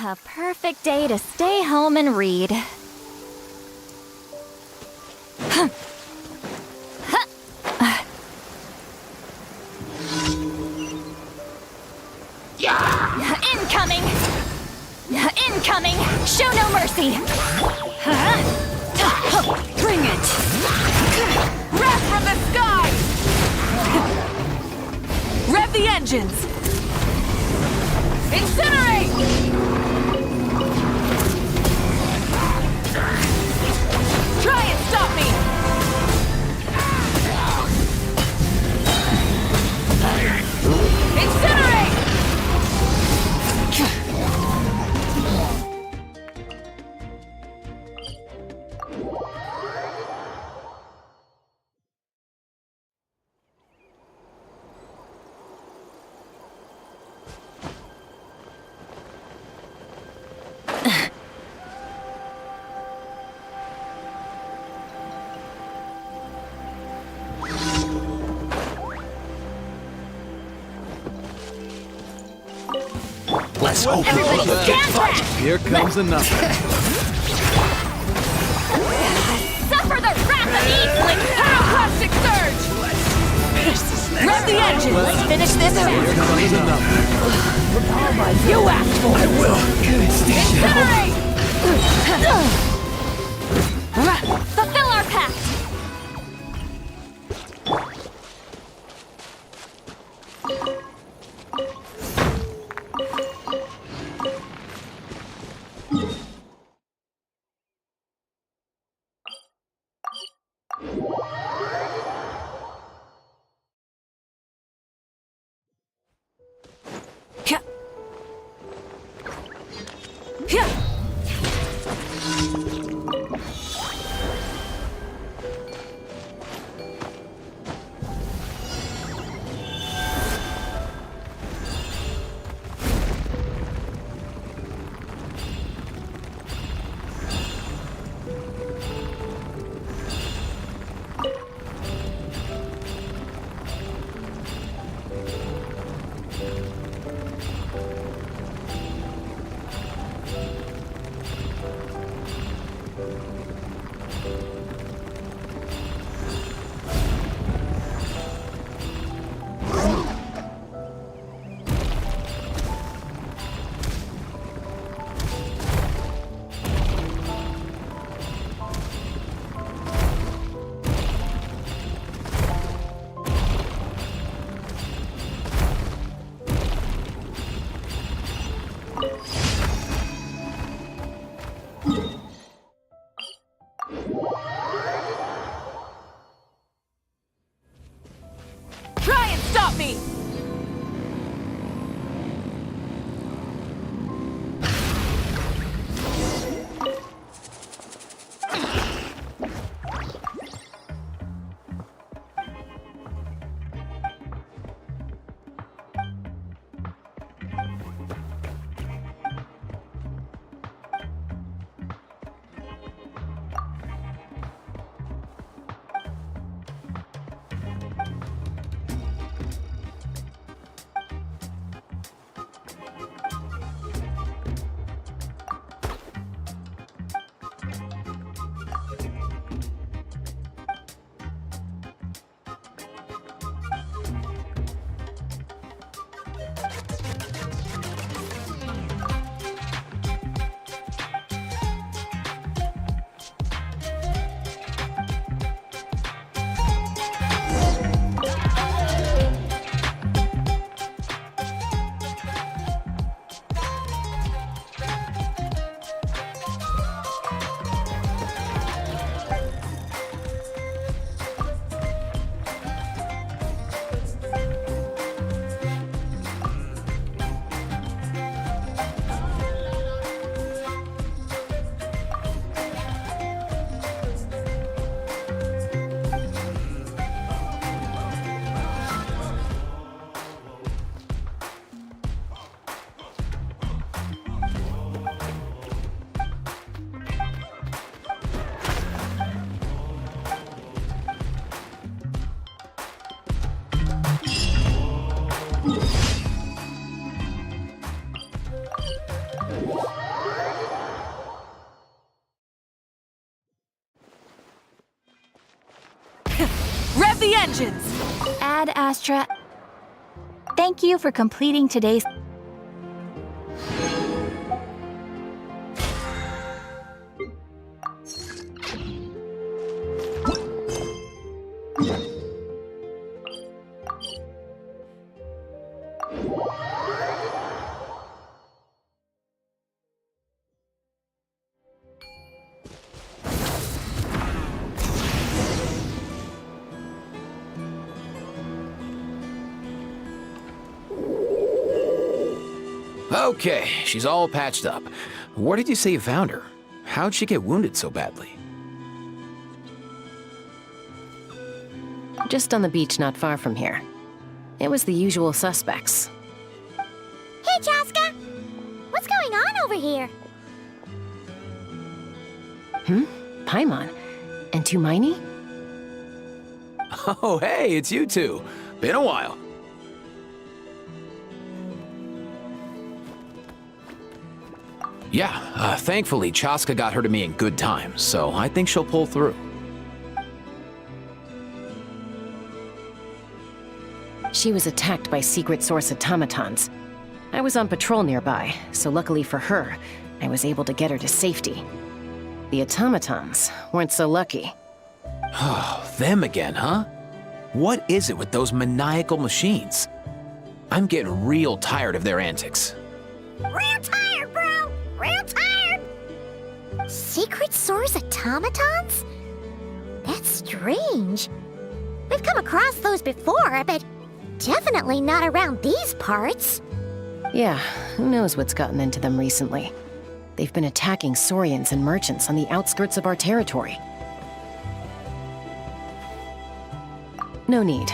A perfect day to stay home and read. Incoming! Incoming! Show no mercy! Bring it! Wrath from the sky! Rev the engines! Incinerate! Try and stop me! Incinerate! Let's open Everybody the stand back! Here comes another. Suffer the wrath of Eastling! Pyroclastic surge! Rev the engine! Let's finish this Here fast! comes another. You asked for it! I will. Incinerate! Fulfill our pact! engines! Ad Astra. Thank you for completing today's. Okay, she's all patched up. Where did you say you found her? How'd she get wounded so badly? Just on the beach not far from here. It was the usual suspects. Hey, Chaska! What's going on over here? Paimon. And Tumaini? Oh, hey, it's you two. Been a while. Yeah, thankfully Chaska got her to me in good time, so I think she'll pull through. She was attacked by secret source automatons. I was on patrol nearby, so luckily for her, I was able to get her to safety. The automatons weren't so lucky. Oh, them again, huh? What is it with those maniacal machines? I'm getting real tired of their antics. Real tired, bro! Real tired! Secret source automatons? That's strange. We've come across those before, but definitely not around these parts. Yeah, who knows what's gotten into them recently. They've been attacking Saurians and merchants on the outskirts of our territory. No need.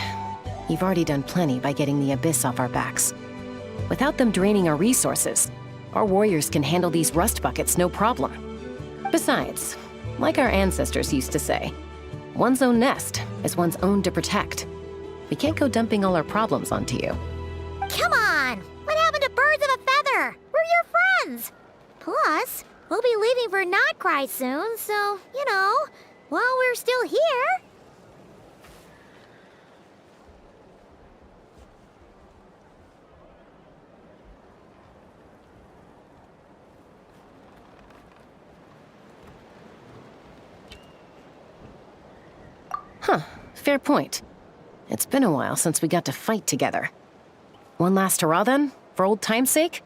You've already done plenty by getting the Abyss off our backs. Without them draining our resources, our warriors can handle these rust buckets no problem. Besides, like our ancestors used to say, one's own nest is one's own to protect. We can't go dumping all our problems onto you. Come on! What happened to birds of a feather? We're your friends! Plus, we'll be leaving for Notcry soon, so, you know, while we're still here... Huh, fair point. It's been a while since we got to fight together. One last hurrah then, for old time's sake?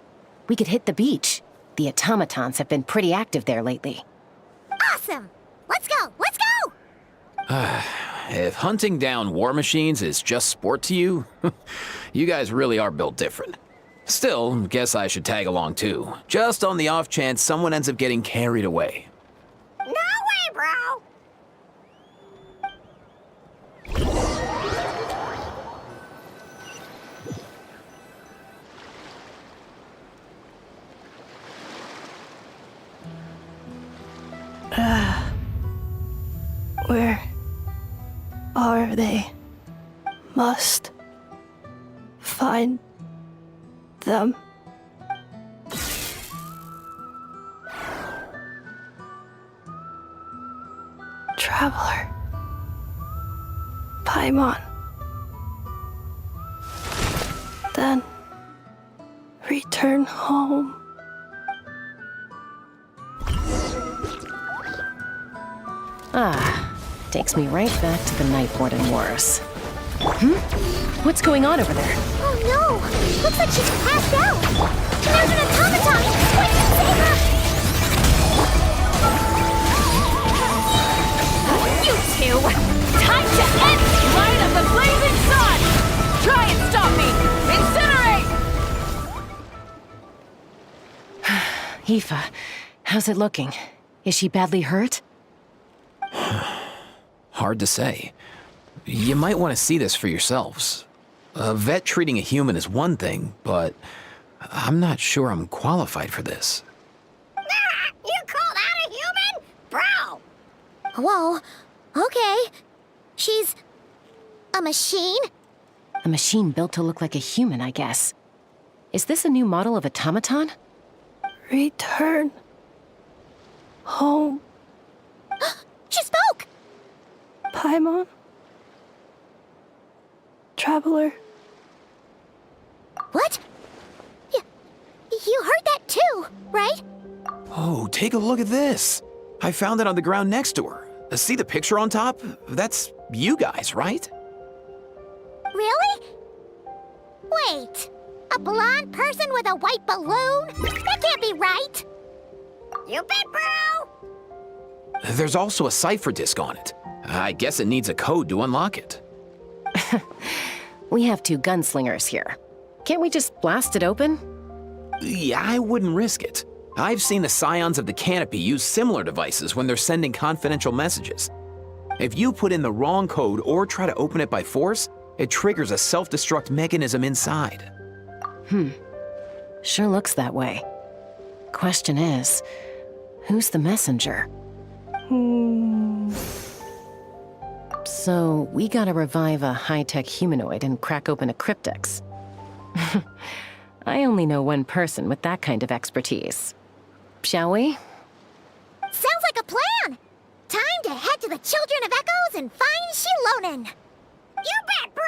We could hit the beach. The automatons have been pretty active there lately. Awesome! Let's go! Let's go! If hunting down war machines is just sport to you, you guys really are built different. Still, guess I should tag along too, just on the off chance someone ends up getting carried away. No way, bro! Where are they? Must find them. Traveler. Paimon. Then return home. Takes me right back to the Night Warden Wars. What's going on over there? Oh no! Looks like she's passed out! There's an automaton! Quick, save her! You two! Time to end light of the blazing sun! Try and stop me! Incinerate! Aoife, how's it looking? Is she badly hurt? Hard to say. You might want to see this for yourselves. A vet treating a human is one thing, but I'm not sure I'm qualified for this. You called out a human? Bro! Whoa, okay. She's... a machine? A machine built to look like a human, I guess. Is this a new model of automaton? Return home. She spoke! Paimon. traveler. What? You heard that too, right? Oh, take a look at this. I found it on the ground next to her. See the picture on top? That's you guys, right? Really? Wait, a blonde person with a white balloon? That can't be right. You bet, bro! There's also a cipher disk on it. I guess it needs a code to unlock it. We have 2 gunslingers here. Can't we just blast it open? Yeah, I wouldn't risk it. I've seen the Scions of the Canopy use similar devices when they're sending confidential messages. If you put in the wrong code or try to open it by force, it triggers a self-destruct mechanism inside. Sure looks that way. Question is, who's the messenger? So, we gotta revive a high-tech humanoid and crack open a cryptex. I only know one person with that kind of expertise. Shall we? Sounds like a plan! Time to head to the Children of Echoes and find Shilonen! You bet, bro!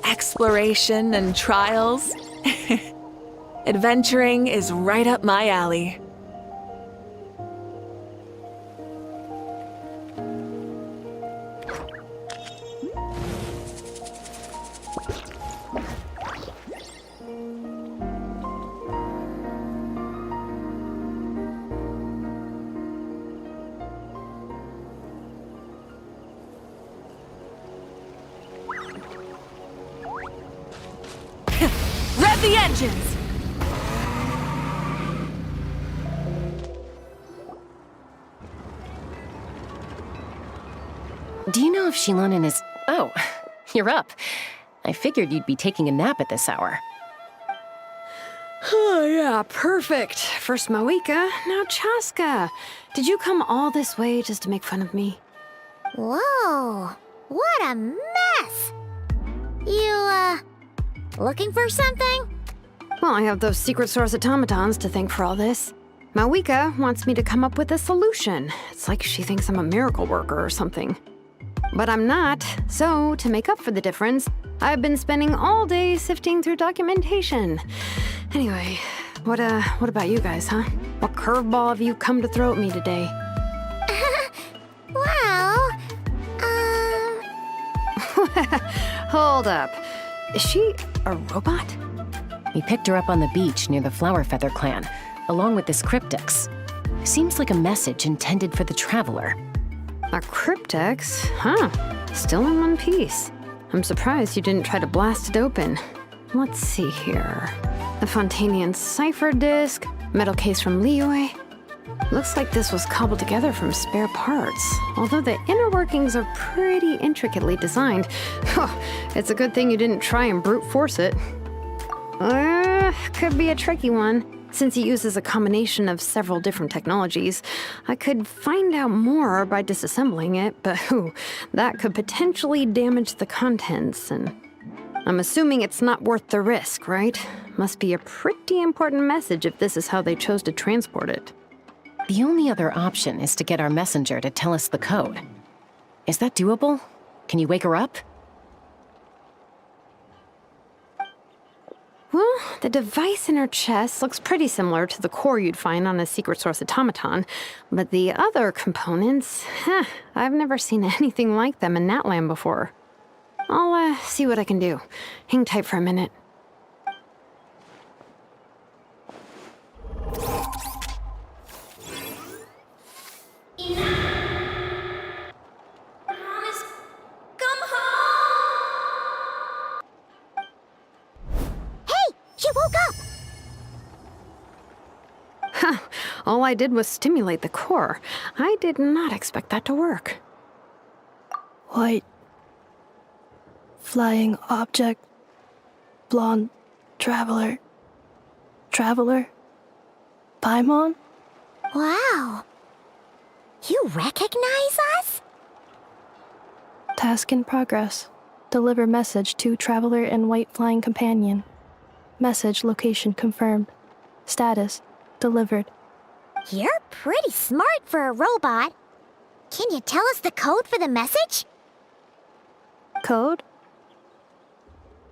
Exploration and trials. Adventuring is right up my alley. Rev the engines! Do you know if Shilonen is... Oh, you're up. I figured you'd be taking a nap at this hour. Oh, yeah, perfect. First Moika, now Chaska. Did you come all this way just to make fun of me? Whoa, what a mess! You, looking for something? Well, I have those secret source automatons to thank for all this. Mawika wants me to come up with a solution. It's like she thinks I'm a miracle worker or something. But I'm not, so to make up for the difference, I've been spending all day sifting through documentation. Anyway, what about you guys, huh? What curveball have you come to throw at me today? Well, Hold up. Is she a robot? We picked her up on the beach near the Flower Feather clan, along with this cryptex. Seems like a message intended for the Traveler. A cryptex? Huh. Still in one piece. I'm surprised you didn't try to blast it open. Let's see here. The Fontanian cipher disk, metal case from Liyue. Looks like this was cobbled together from spare parts, although the inner workings are pretty intricately designed. It's a good thing you didn't try and brute force it. Could be a tricky one. Since it uses a combination of several different technologies, I could find out more by disassembling it, but that could potentially damage the contents, and I'm assuming it's not worth the risk, right? Must be a pretty important message if this is how they chose to transport it. The only other option is to get our messenger to tell us the code. Is that doable? Can you wake her up? Well, the device in her chest looks pretty similar to the core you'd find on a secret source automaton, but the other components, I've never seen anything like them in Natlan before. I'll see what I can do. Hang tight for a minute. All I did was stimulate the core. I did not expect that to work. White. Flying object. Blonde. Traveler. Traveler? Paimon? Wow. You recognize us? Task in progress. Deliver message to Traveler and White Flying Companion. Message location confirmed. Status delivered. You're pretty smart for a robot. Can you tell us the code for the message? Code?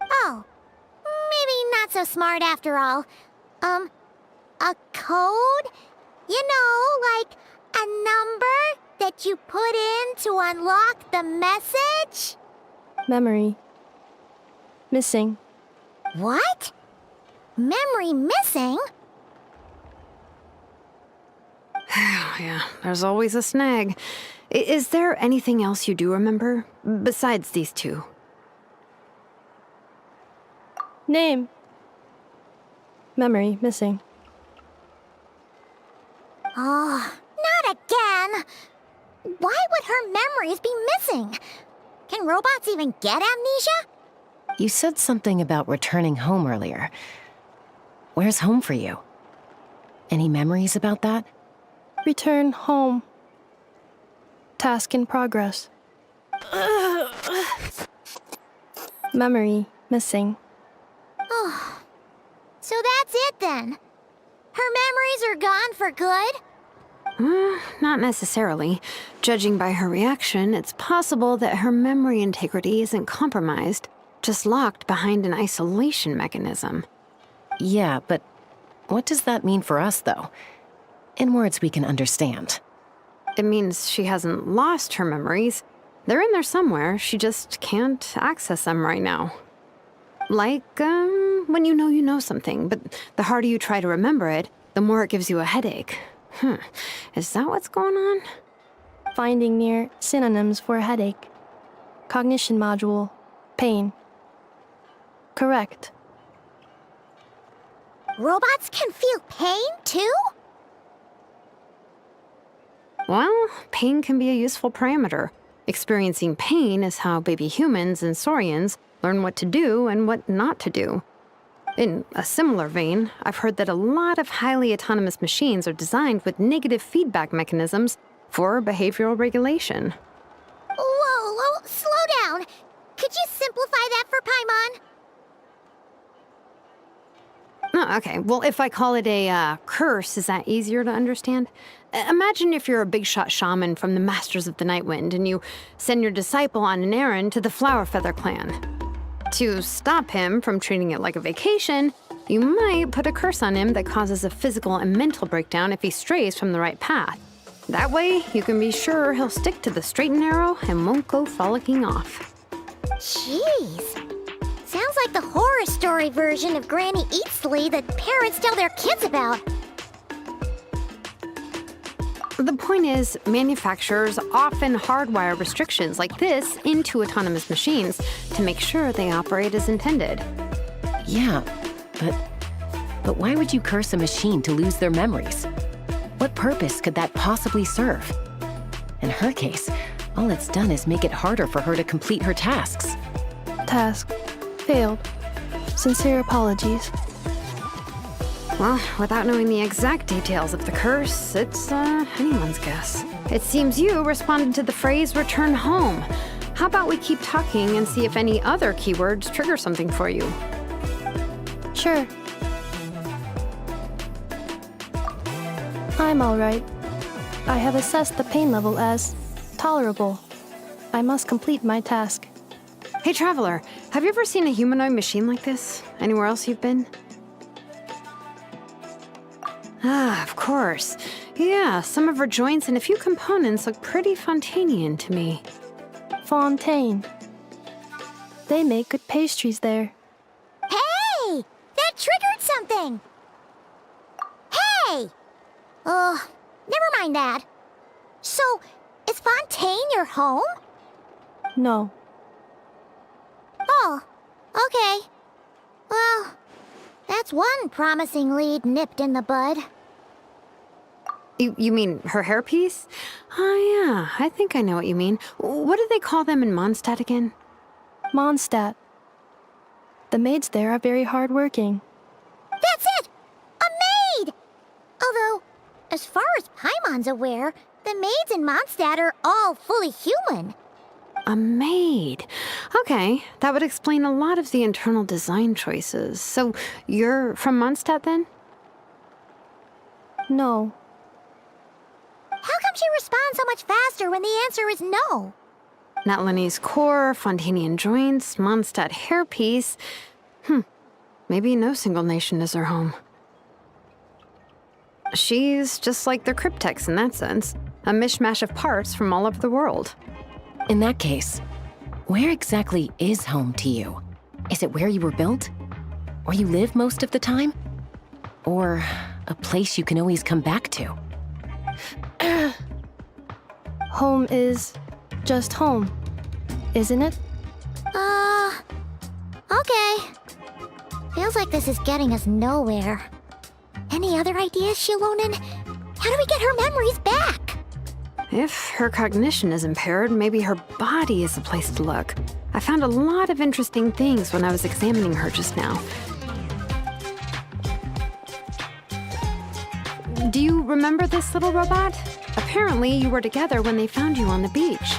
Oh, maybe not so smart after all. A code? You know, like a number that you put in to unlock the message? Memory. Missing. What? Memory missing? Yeah, there's always a snag. Is there anything else you do remember, besides these two? Name. Memory missing. Oh, not again! Why would her memories be missing? Can robots even get amnesia? You said something about returning home earlier. Where's home for you? Any memories about that? Return home. Task in progress. Memory missing. Oh, so that's it then. Her memories are gone for good? Not necessarily. Judging by her reaction, it's possible that her memory integrity isn't compromised, just locked behind an isolation mechanism. Yeah, but what does that mean for us, though? In words we can understand. It means she hasn't lost her memories. They're in there somewhere, she just can't access them right now. Like, when you know something, but the harder you try to remember it, the more it gives you a headache. Is that what's going on? Finding near synonyms for headache. Cognition module. Pain. Correct. Robots can feel pain too? Well, pain can be a useful parameter. Experiencing pain is how baby humans and saurians learn what to do and what not to do. In a similar vein, I've heard that a lot of highly autonomous machines are designed with negative feedback mechanisms for behavioral regulation. Whoa, slow down. Could you simplify that for Paimon? Oh, okay, well, if I call it a curse, is that easier to understand? Imagine if you're a big shot shaman from the Masters of the Night Wind and you send your disciple on an errand to the Flower Feather clan. To stop him from treating it like a vacation, you might put a curse on him that causes a physical and mental breakdown if he strays from the right path. That way, you can be sure he'll stick to the straight and narrow and won't go frolicking off. Jeez. Sounds like the horror story version of Granny Eatsley that parents tell their kids about. The point is, manufacturers often hardwire restrictions like this into autonomous machines to make sure they operate as intended. Yeah, but why would you curse a machine to lose their memories? What purpose could that possibly serve? In her case, all it's done is make it harder for her to complete her tasks. Task. Failed. Sincere apologies. Well, without knowing the exact details of the curse, it's anyone's guess. It seems you responded to the phrase return home. How about we keep talking and see if any other keywords trigger something for you? Sure. I'm alright. I have assessed the pain level as tolerable. I must complete my task. Hey, Traveler, have you ever seen a humanoid machine like this? Anywhere else you've been? Ah, of course. Yeah, some of her joints and a few components look pretty Fontanian to me. Fontaine. They make good pastries there. Hey! That triggered something! Hey! Never mind that. So, is Fontaine your home? No. Oh, okay. Well, that's one promising lead nipped in the bud. You mean her hairpiece? Oh, yeah, I think I know what you mean. What do they call them in Mondstadt again? Mondstadt. The maids there are very hardworking. That's it! A maid! Although, as far as Paimon's aware, the maids in Mondstadt are all fully human. A maid. Okay, that would explain a lot of the internal design choices. So, you're from Mondstadt then? No. How come she responds so much faster when the answer is no? Natlanese core, Fontanian joints, Mondstadt hairpiece. Maybe no single nation is her home. She's just like the Cryptex in that sense. A mishmash of parts from all over the world. In that case, where exactly is home to you? Is it where you were built? Where you live most of the time? Or a place you can always come back to? Home is just home, isn't it? Okay. Feels like this is getting us nowhere. Any other ideas, Shilonen? How do we get her memories back? If her cognition is impaired, maybe her body is the place to look. I found a lot of interesting things when I was examining her just now. Do you remember this little robot? Apparently, you were together when they found you on the beach.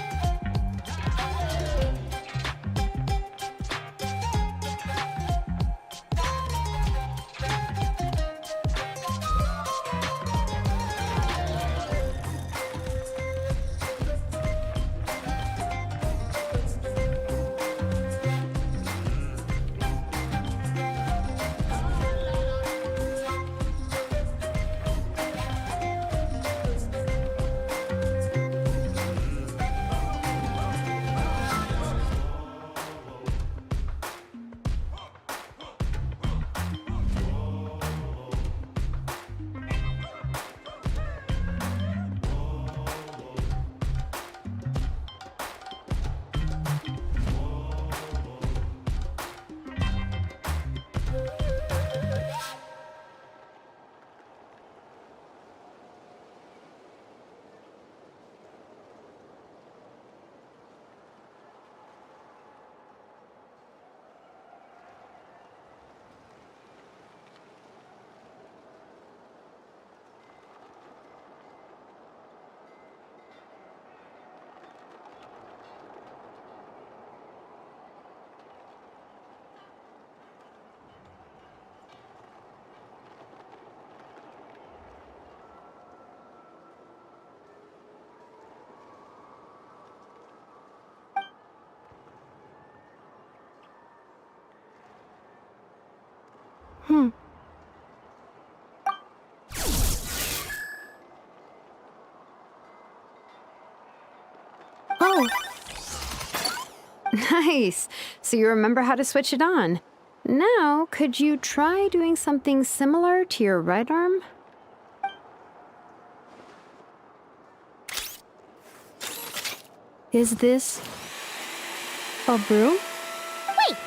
Oh, Nice. So you remember how to switch it on. Now, could you try doing something similar to your right arm? is this a broom? Wait!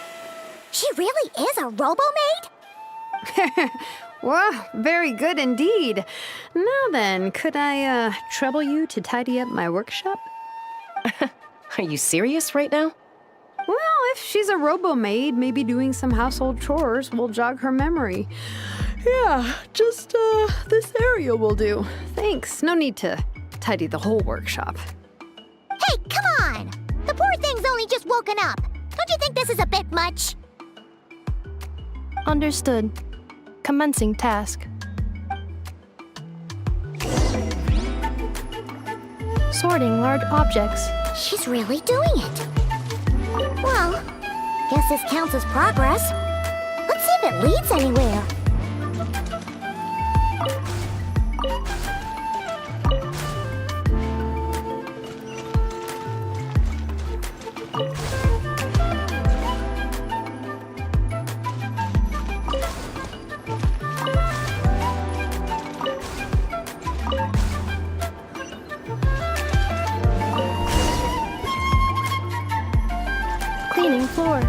She really is a robo-maid? Wow, very good indeed. Now then, could I trouble you to tidy up my workshop? Are you serious right now? Well, if she's a robo-maid, maybe doing some household chores will jog her memory. Yeah, just this area will do. Thanks, no need to tidy the whole workshop. Hey, come on! The poor thing's only just woken up. Don't you think this is a bit much? Understood. Commencing task. Sorting large objects. She's really doing it. Well, guess this counts as progress. Let's see if it leads anywhere. Cleaning floor.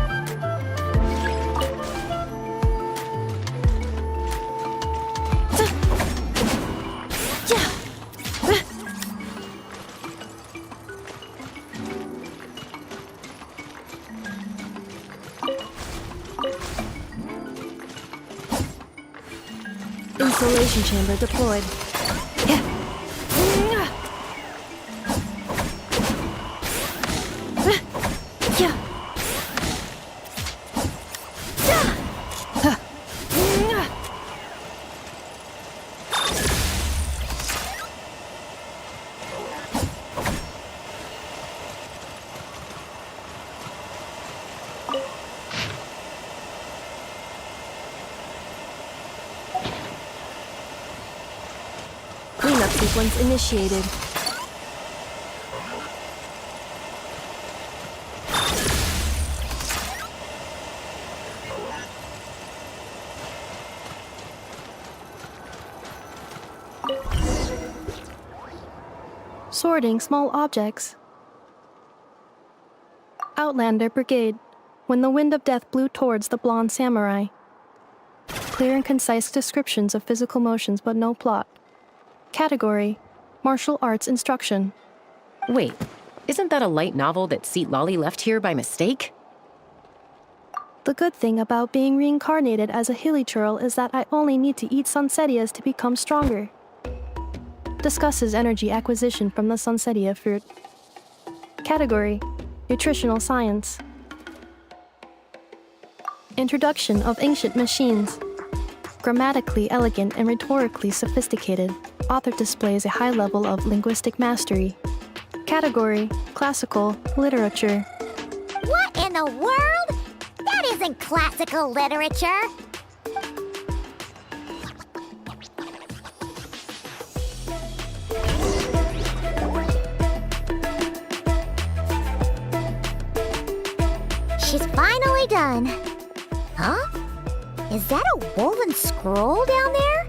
Isolation chamber deployed. Cleanup sequence initiated. Sorting small objects. Outlander Brigade. When the wind of death blew towards the blonde samurai. Clear and concise descriptions of physical motions but no plot. Category: Martial Arts Instruction. Wait, isn't that a light novel that Seat Lolly left here by mistake? The good thing about being reincarnated as a hilly churl is that I only need to eat sunsettias to become stronger. Discusses energy acquisition from the sunsettia fruit. Category: Nutritional Science. Introduction of Ancient Machines. Grammatically elegant and rhetorically sophisticated, author displays a high level of linguistic mastery. Category: Classical Literature. What in the world? That isn't classical literature. She's finally done. Huh? Is that a woven scroll down there?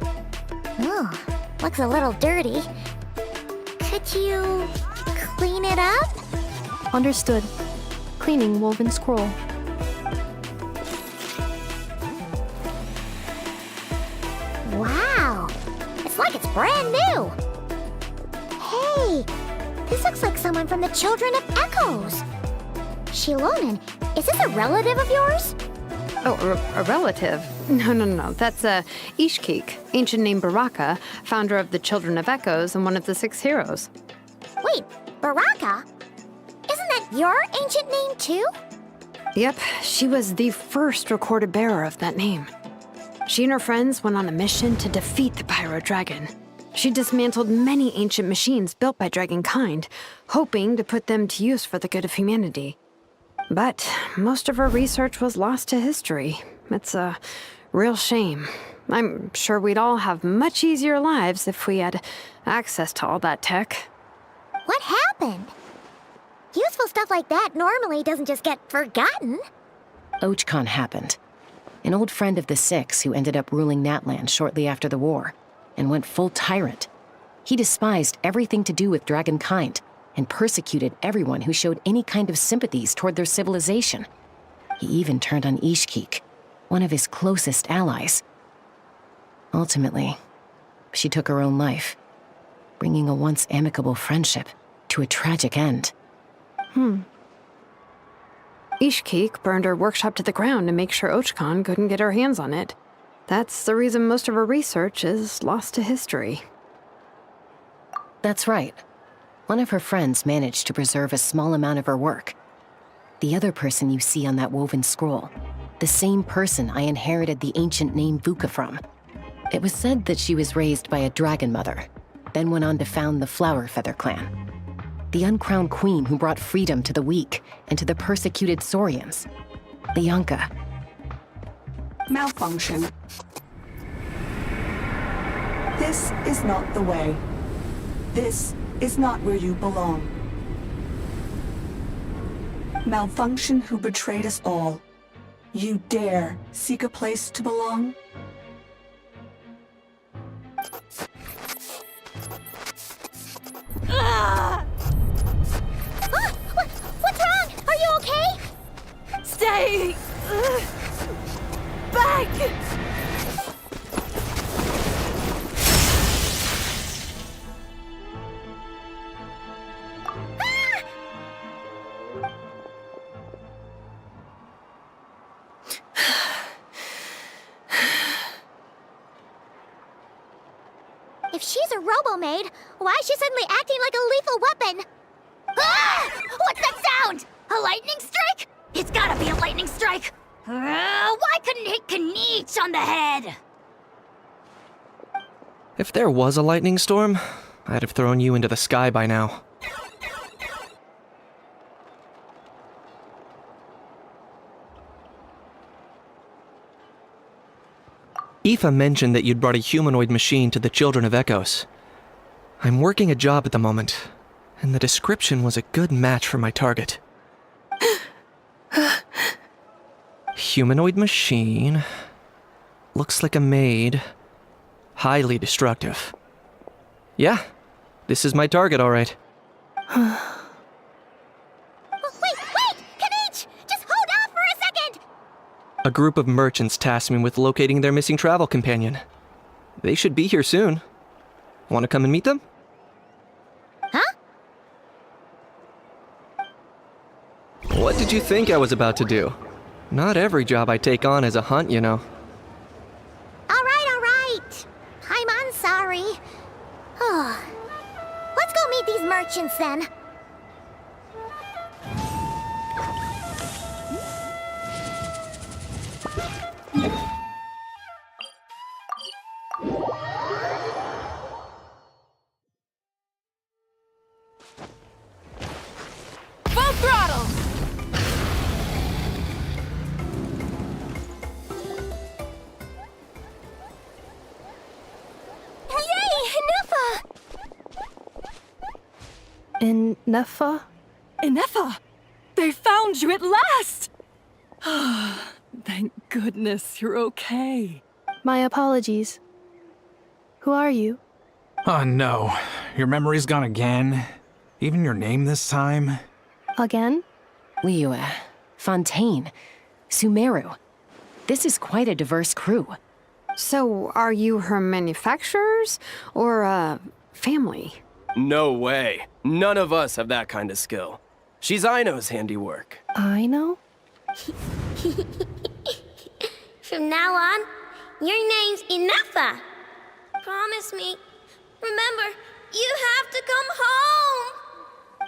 Oh, looks a little dirty. Could you clean it up? Understood. Cleaning woven scroll. Wow, it's like it's brand new. Hey, this looks like someone from the Children of Echoes. Shilonen, is this a relative of yours? Oh, a relative? No. That's Ishkik, ancient name Baraka, founder of the Children of Echoes and one of the 6 heroes. Wait, Baraka? Isn't that your ancient name too? Yep, she was the first recorded bearer of that name. She and her friends went on a mission to defeat the Pyro Dragon. She dismantled many ancient machines built by Dragonkind, hoping to put them to use for the good of humanity. But most of her research was lost to history. It's a real shame. I'm sure we'd all have much easier lives if we had access to all that tech. What happened? Useful stuff like that normally doesn't just get forgotten. Ochcon happened. An old friend of the 6 who ended up ruling Natlan shortly after the war, and went full tyrant. He despised everything to do with Dragonkind, and persecuted everyone who showed any kind of sympathies toward their civilization. He even turned on Ishkik, one of his closest allies. Ultimately, she took her own life, bringing a once amicable friendship to a tragic end. Ishkik burned her workshop to the ground to make sure Ochcon couldn't get her hands on it. That's the reason most of her research is lost to history. That's right. One of her friends managed to preserve a small amount of her work. The other person you see on that woven scroll, the same person I inherited the ancient name Vuka from. It was said that she was raised by a dragon mother, then went on to found the Flower Feather clan. The uncrowned queen who brought freedom to the weak and to the persecuted Saurians. Lianka. Malfunction. This is not the way. This is not where you belong. Malfunction who betrayed us all. You dare seek a place to belong? What's wrong? Are you okay? Stay back! If she's a robo-maid, why is she suddenly acting like a lethal weapon? Ah! What's that sound? A lightning strike? It's gotta be a lightning strike! Why couldn't it hit Kniech on the head? If there was a lightning storm, I'd have thrown you into the sky by now. Aoife mentioned that you'd brought a humanoid machine to the Children of Echoes. I'm working a job at the moment, and the description was a good match for my target. Humanoid machine. Looks like a maid. Highly destructive. Yeah, this is my target, all right. Wait! Kniech! Just hold off for a second! A group of merchants tasked me with locating their missing travel companion. They should be here soon. Want to come and meet them? Huh? What did you think I was about to do? Not every job I take on is a hunt, you know. All right. I'm sorry. Let's go meet these merchants then. Full throttle! In Nefa? Inefa! They found you at last! Thank goodness you're okay. My apologies. Who are you? Oh no, your memory's gone again? Even your name this time? Again? Liyue, Fontaine, Sumeru. This is quite a diverse crew. So, are you her manufacturers or family? No way. None of us have that kind of skill. She's Aino's handiwork. I know? From now on, your name's Inefa. Promise me. Remember, you have to come home.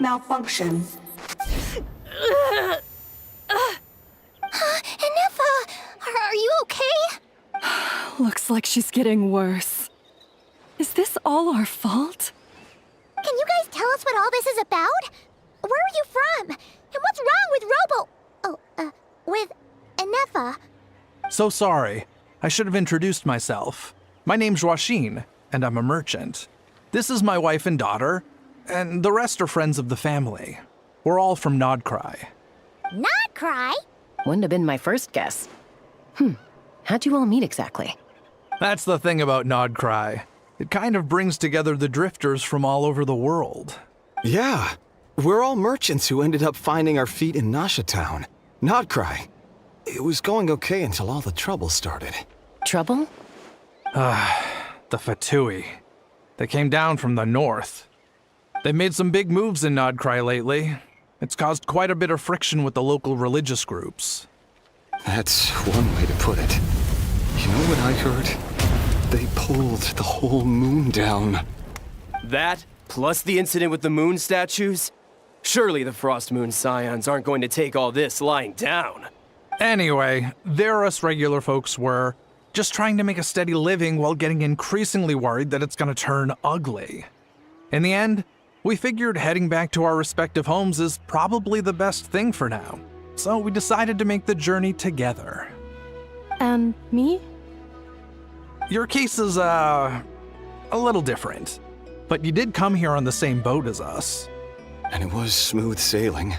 Malfunction. Inefa, are you okay? Looks like she's getting worse. Is this all our fault? Can you guys tell us what all this is about? Where are you from? And what's wrong with with Inefa? So sorry. I should have introduced myself. My name's Joachine, and I'm a merchant. This is my wife and daughter, and the rest are friends of the family. We're all from Nodcry. Not cry? Wouldn't have been my first guess. How'd you all meet exactly? That's the thing about Nodcry. It kind of brings together the drifters from all over the world. Yeah, we're all merchants who ended up finding our feet in Nasha Town. Nodcry. It was going okay until all the trouble started. Trouble? The Fatui. They came down from the north. They've made some big moves in Nodcry lately. It's caused quite a bit of friction with the local religious groups. That's one way to put it. You know what I heard? They pulled the whole moon down. That, plus the incident with the moon statues? Surely the Frost Moon Scions aren't going to take all this lying down. Anyway, there us regular folks were, just trying to make a steady living while getting increasingly worried that it's gonna turn ugly. In the end, we figured heading back to our respective homes is probably the best thing for now. So we decided to make the journey together. And me? Your case is, a little different. But you did come here on the same boat as us. And it was smooth sailing,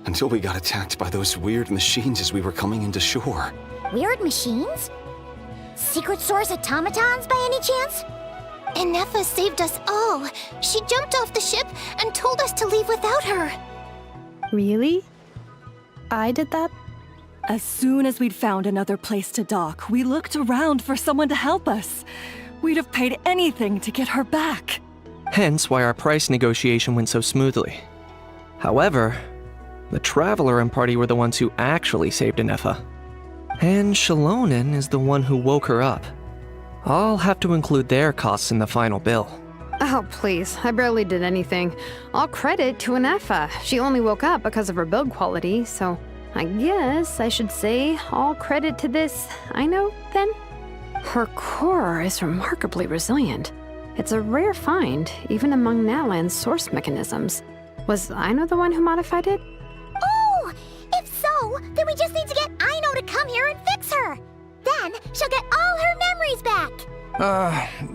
until we got attacked by those weird machines as we were coming into shore. Weird machines? Secret Source automatons by any chance? Inefa saved us all. She jumped off the ship and told us to leave without her. Really? I did that? As soon as we'd found another place to dock, we looked around for someone to help us. We'd have paid anything to get her back. Hence why our price negotiation went so smoothly. However, the Traveler and party were the ones who actually saved Inefa. And Shalonen is the one who woke her up. I'll have to include their costs in the final bill. Oh, please. I barely did anything. All credit to Anefa. She only woke up because of her build quality, so I guess I should say all credit to this Aino, then? Her core is remarkably resilient. It's a rare find, even among Natlan's source mechanisms. Was Aino the one who modified it? Oh! If so, then we just need to get Aino to come here and fix her. Then she'll get all her memories back.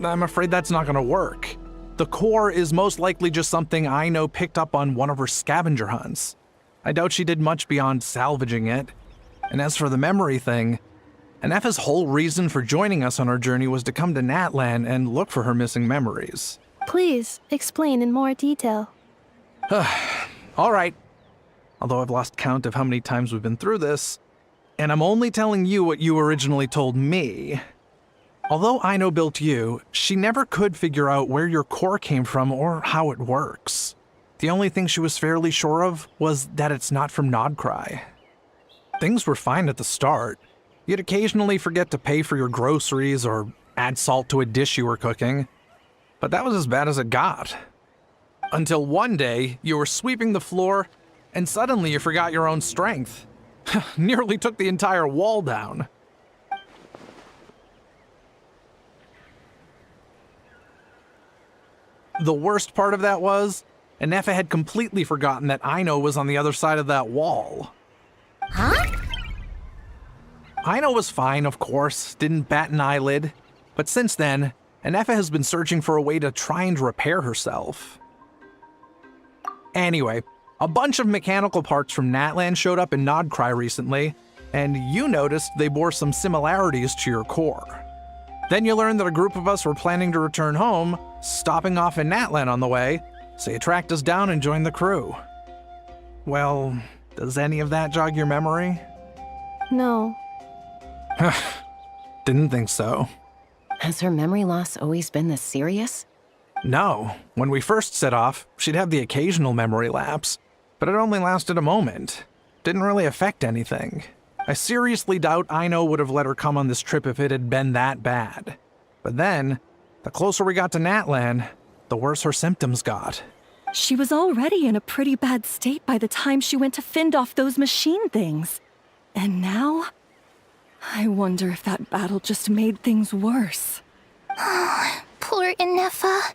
I'm afraid that's not gonna work. The core is most likely just something Aino picked up on one of her scavenger hunts. I doubt she did much beyond salvaging it. And as for the memory thing, Anefa's whole reason for joining us on our journey was to come to Natlan and look for her missing memories. Please, explain in more detail. All right. Although I've lost count of how many times we've been through this, and I'm only telling you what you originally told me. Although Aino built you, she never could figure out where your core came from or how it works. The only thing she was fairly sure of was that it's not from Nodcry. Things were fine at the start. You'd occasionally forget to pay for your groceries or add salt to a dish you were cooking. But that was as bad as it got. Until one day, you were sweeping the floor, and suddenly you forgot your own strength. Nearly took the entire wall down. The worst part of that was, Anefa had completely forgotten that Aino was on the other side of that wall. Huh? Aino was fine, of course, didn't bat an eyelid. But since then, Anefa has been searching for a way to try and repair herself. Anyway, a bunch of mechanical parts from Natlan showed up in Nodcry recently, and you noticed they bore some similarities to your core. Then you learned that a group of us were planning to return home, stopping off in Natlan on the way, so you tracked us down and joined the crew. Well, does any of that jog your memory? No. Didn't think so. Has her memory loss always been this serious? No. When we first set off, she'd have the occasional memory lapse, but it only lasted a moment. Didn't really affect anything. I seriously doubt Aino would have let her come on this trip if it had been that bad. But then, the closer we got to Natlan, the worse her symptoms got. She was already in a pretty bad state by the time she went to fend off those machine things. And now? I wonder if that battle just made things worse. Poor Anefa.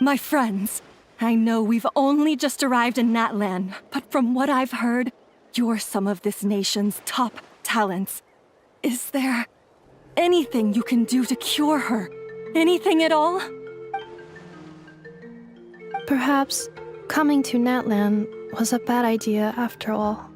My friends, I know we've only just arrived in Natlan, but from what I've heard, you're some of this nation's top talents. Is there anything you can do to cure her? Anything at all? Perhaps coming to Natlan was a bad idea after all.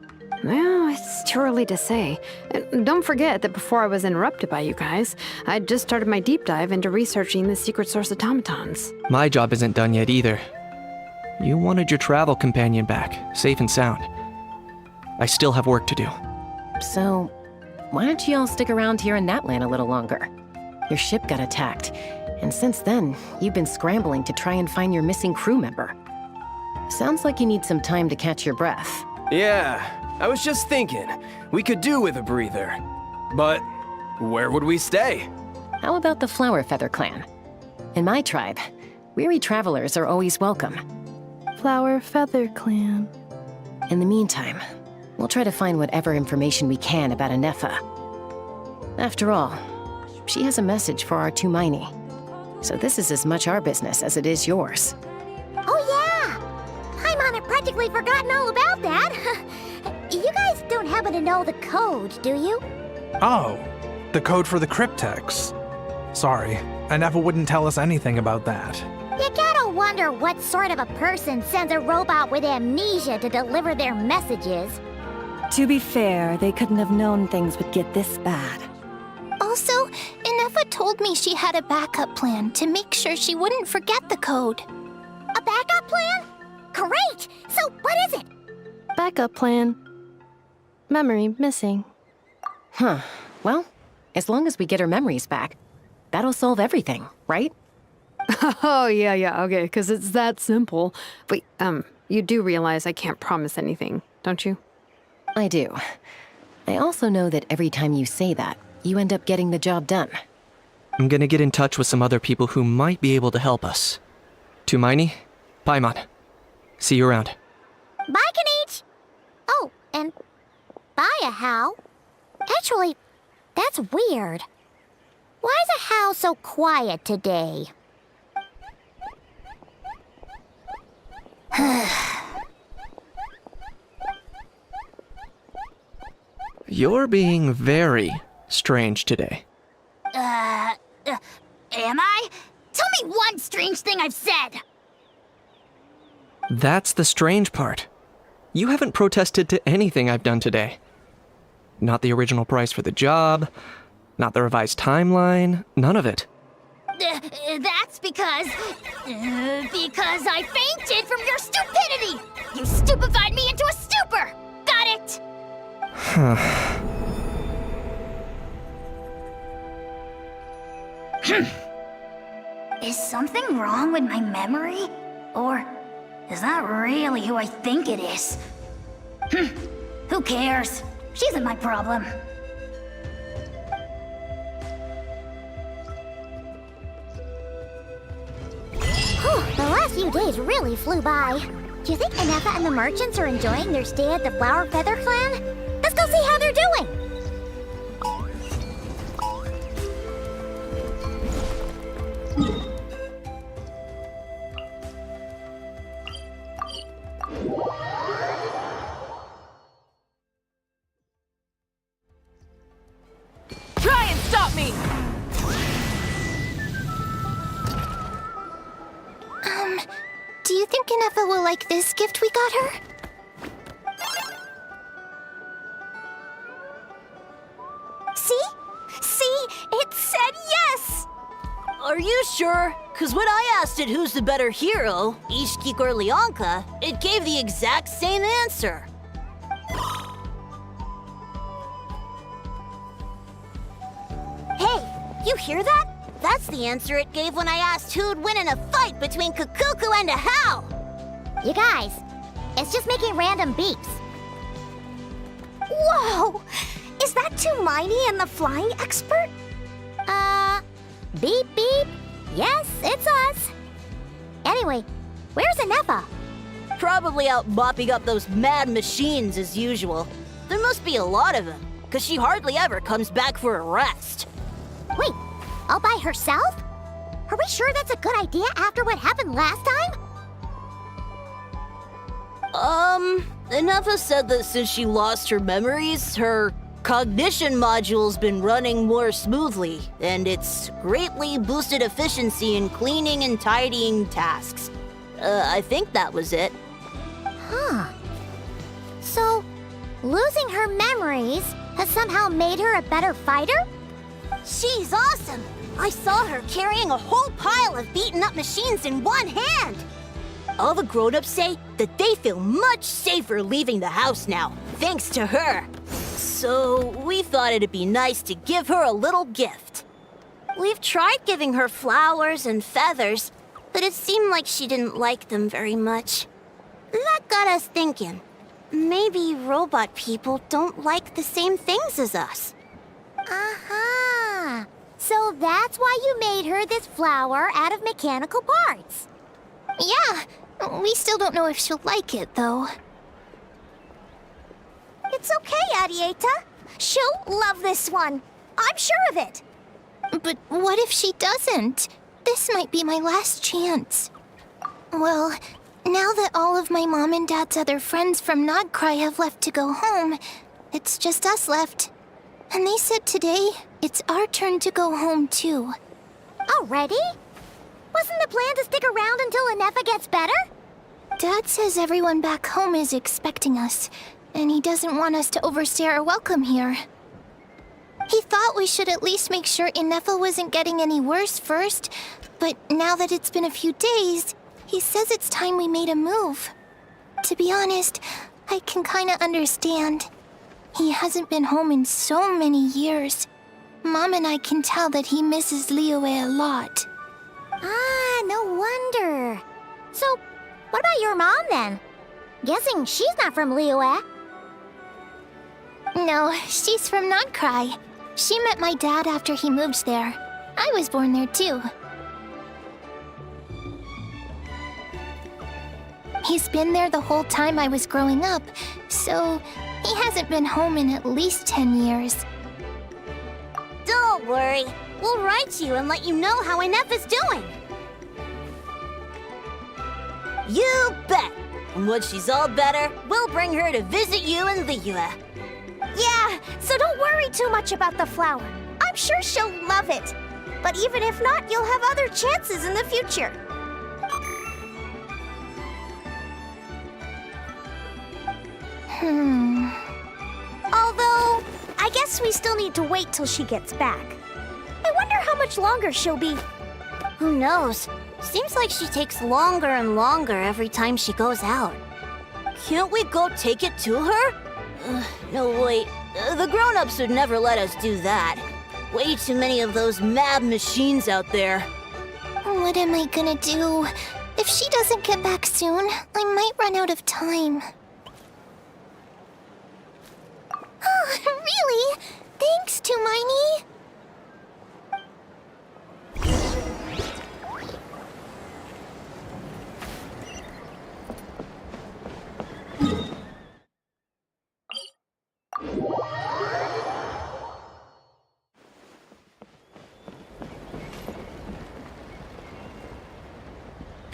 Well, it's too early to say. And don't forget that before I was interrupted by you guys, I'd just started my deep dive into researching the secret source automatons. My job isn't done yet either. You wanted your travel companion back, safe and sound. I still have work to do. So, why don't you all stick around here in Natlan a little longer? Your ship got attacked, and since then, you've been scrambling to try and find your missing crew member. Sounds like you need some time to catch your breath. Yeah, I was just thinking, we could do with a breather. But where would we stay? How about the Flower Feather Clan? In my tribe, weary travelers are always welcome. Flower Feather Clan. In the meantime, we'll try to find whatever information we can about Anefa. After all, she has a message for our Tumaini. So this is as much our business as it is yours. Oh yeah! Paimon had practically forgotten all about that. You guys don't happen to know the code, do you? Oh, the code for the cryptex. Sorry, Anefa wouldn't tell us anything about that. You gotta wonder what sort of a person sends a robot with amnesia to deliver their messages. To be fair, they couldn't have known things would get this bad. Also, Anefa told me she had a backup plan to make sure she wouldn't forget the code. A backup plan? Great! So what is it? Backup plan. Memory missing. Huh. Well, as long as we get her memories back, that'll solve everything, right? Oh, yeah, okay, because it's that simple. Wait, you do realize I can't promise anything, don't you? I do. I also know that every time you say that, you end up getting the job done. I'm gonna get in touch with some other people who might be able to help us. To Miney, Paimon. See you around. Bye, Kanich! Oh, and bye, Hal. Actually, that's weird. Why is a Hal so quiet today? You're being very strange today. Am I? Tell me one strange thing I've said! That's the strange part. You haven't protested to anything I've done today. Not the original price for the job, not the revised timeline, none of it. That's because I fainted from your stupidity! You stupefied me into a stupor! Got it? Is something wrong with my memory? Or is that really who I think it is? Who cares? She isn't my problem. The last few days really flew by. Do you think Inefa and the merchants are enjoying their stay at the Flower Feather Clan? Let's go see how they're doing! Try and stop me! Do you think Inefa will like this gift we got her? See? See? It said yes! Are you sure? Cause when I asked it who's the better hero, Ishkik or Leonka, it gave the exact same answer. Hey, you hear that? That's the answer it gave when I asked who'd win in a fight between Kukuku and a Hal. You guys, it's just making random beeps. Whoa! Is that Tumaini and the flying expert? Beep beep. Yes, it's us. Anyway, where's Inefa? Probably out mopping up those mad machines as usual. There must be a lot of them, cause she hardly ever comes back for a rest. Wait, all by herself? Are we sure that's a good idea after what happened last time? Inefa said that since she lost her memories, her cognition module's been running more smoothly, and it's greatly boosted efficiency in cleaning and tidying tasks. I think that was it. Huh. So, losing her memories has somehow made her a better fighter? She's awesome! I saw her carrying a whole pile of beaten-up machines in one hand! All the grown-ups say that they feel much safer leaving the house now, thanks to her. So we thought it'd be nice to give her a little gift. We've tried giving her flowers and feathers, but it seemed like she didn't like them very much. That got us thinking. Maybe robot people don't like the same things as us. Uh-huh. So that's why you made her this flower out of mechanical parts. Yeah, we still don't know if she'll like it, though. It's okay, Arieta. She'll love this one. I'm sure of it. But what if she doesn't? This might be my last chance. Well, now that all of my mom and dad's other friends from Nodcry have left to go home, it's just us left. And they said today, it's our turn to go home too. Already? Wasn't the plan to stick around until Inefa gets better? Dad says everyone back home is expecting us, and he doesn't want us to overstay our welcome here. He thought we should at least make sure Inefa wasn't getting any worse first, but now that it's been a few days, he says it's time we made a move. To be honest, I can kinda understand. He hasn't been home in so many years. Mom and I can tell that he misses Liyue a lot. Ah, no wonder. So, what about your mom then? Guessing she's not from Liyue. No, she's from Nodcry. She met my dad after he moved there. I was born there too. He's been there the whole time I was growing up, so he hasn't been home in at least 10 years. Don't worry. We'll write you and let you know how Inef is doing. You bet. And when she's all better, we'll bring her to visit you in Liyue. Yeah, so don't worry too much about the flower. I'm sure she'll love it. But even if not, you'll have other chances in the future. Although, I guess we still need to wait till she gets back. I wonder how much longer she'll be. Who knows? Seems like she takes longer and longer every time she goes out. Can't we go take it to her? No, wait. The grown-ups would never let us do that. Way too many of those mad machines out there. What am I gonna do? If she doesn't get back soon, I might run out of time. Oh, really? Thanks, Tumaini.